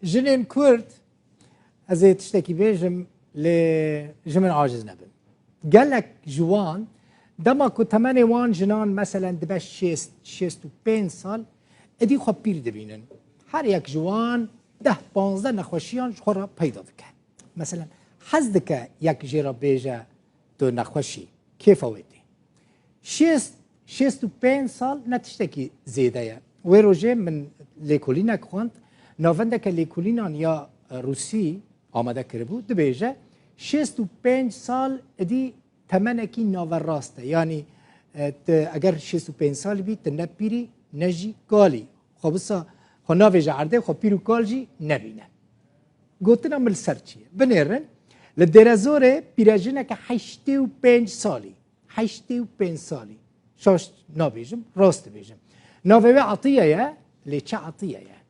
جنين كورد ازي تشتكي بيجم لجمن عاجز نبن قال لك جوان دما كو 8 وان جنان مثلا دبش 65 سال ادي خو بير دبينن هر یک جوان 10 15 نخوشیان خورا پیدا دکه مثلا حز دکه یک جیرا بیجه تو نخوشی کیف آویدی 65 سال نتشتکی زیده یه و روژه من لیکولینک خواند ناونده که لیکولینان یا روسی آمده کرده بود دو بیجه 65 سال ادی تمنکی ناور راسته یعنی اگر 65 سال بید نپیری نجی گالی خب بسا خو ناویجه عرده خو پیرو کال جی نبینه گوتنا مل سر چیه بنیرن لدرزوره پیراجنه که 85 سالی 85 سالی شاش نابیجم راست بیجم ناوی عطیه یه لیچه عطیه یه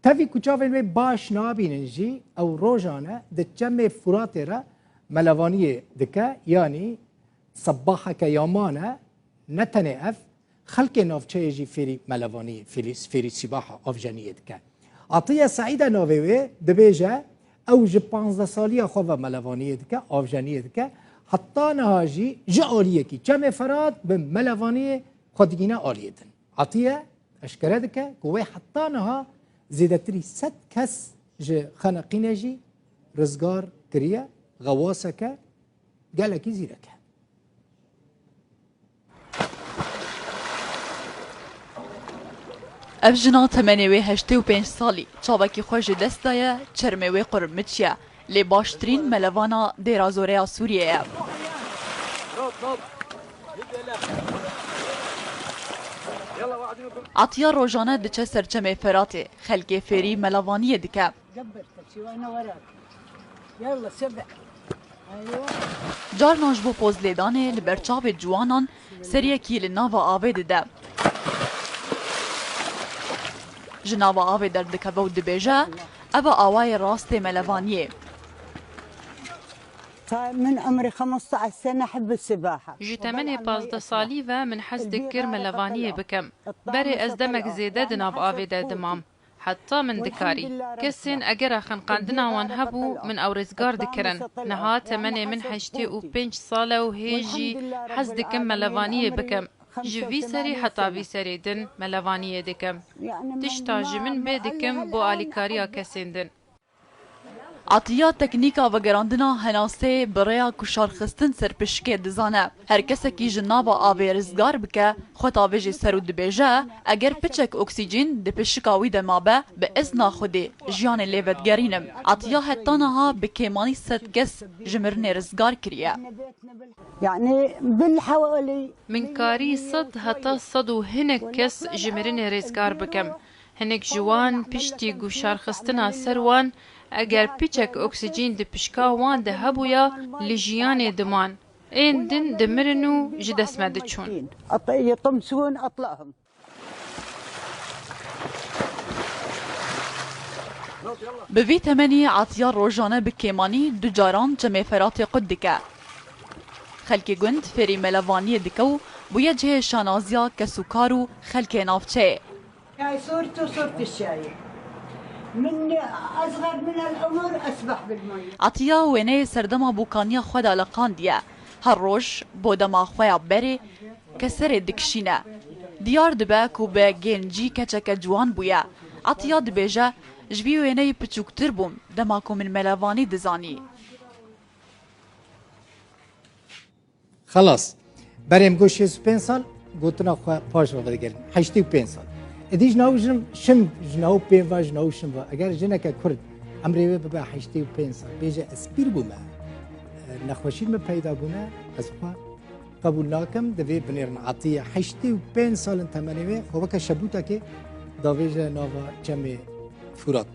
تاوی کچاوی باش نابیننجی او روزانه ده جمع فراته را ملوانی دکه یعنی صباحه که یامانه نتنه اف خلق نافچه یجی فیری ملوانی فیری سباحه افجانیه دکه عطیه سعیده ناوی دبیجه او جه 15 سالی خواه ملوانی دکه افجانیه دکه حتی نهاجی جه آلیه کی جمع فراد به ملوانی خودگینه آلیه دن عطیه اشکره دکه گوه حتی نها زیدتری 100 کس جه خانقینه جی رزگار کریه غواسه که گلکی زیره که اف جنا تمنیوی 85 سالی چابکی خوش دست دایه چرموی قرمچیه لی باشترین ملوانا دیرازوره سوریه عطیه روزانه دچه سرچمه فراته خلق فری ملوانی دکه جارناش بو پوزلیدانه لبرچاو جوانان سریه کی لناو آوه ده جناو آوه در دکه و دبیجه او آوای راست ملوانیه من عمري 15 سنة أحب السباحة. جتمني 15 سالي و من حس دكر ملوانية بكم. بري أزدمك زيادة دناب آفيدا دمام. حتى من دكاري كسين أجرا خنقاندنا وانهبو من أورزقار دكرن نها تمني من حشتي و 5 سالة وهيجي حس دكم ملوانية بكم. جوی سری حتی وی سری دن ملوانیه دکم. تشتاج من بدکم با آلیکاریا کسیندن. عطیه تکنیکا و گراندنا هناسه برای کشارخستن سرپشکه دزانه. هر کسی که جناب آوی رزگار بکه خود آویج سرود بیجه اگر پچک اکسیژن ده پشکاوی دمابه به ازنا خودی جیان لیوتگرینم. عطیه حتانها به کمانی 100 کس جمرن رزگار کریه. يعني بالحوالي من کاری 100 حتی 100 و هنک کس جمرن رزگار بکم. هنک جوان پشتی گوشارخستنا سروان اگر پیچک اکسیژن ده پشکا وان ده هبویا لجیان دمان این دن دمرنو جدس مده چون يطمسون اطلعهم به وی تمنی عطیه روزانه به کیمانی دو جاران جمع فرات قدکه خلک گند فری ملوانی دکو بویا جه شانازیا کسوکارو خلک نافچه هاي صورته صورة الشاي من أصغر من العمر أسبح بالمية عطیه وینه سردما بوکانیا خدا لقاندیه هر روش بودما خویا بری کسر دکشینه دیار دبه کو به گنجی کچک جوان بویا عطیه دبیجه جوی وینه پچوکتر بوم دما کو من ملوانی دزانی خلاص بریم گو 65 سال گوتنا خواه پاش رو بگیرن 85 سال ادیج ناوجم شم جناو پین و جناو شم و اگر جنک کرد امری به 85 سال بیجه اسپیر بومه نخوشید من پیدا بونه از خواه قبول ناکم دوی بنیرن عطیه 85 سال تمنیوه خواه که شبوتا که داویجه ناوا جمع فرات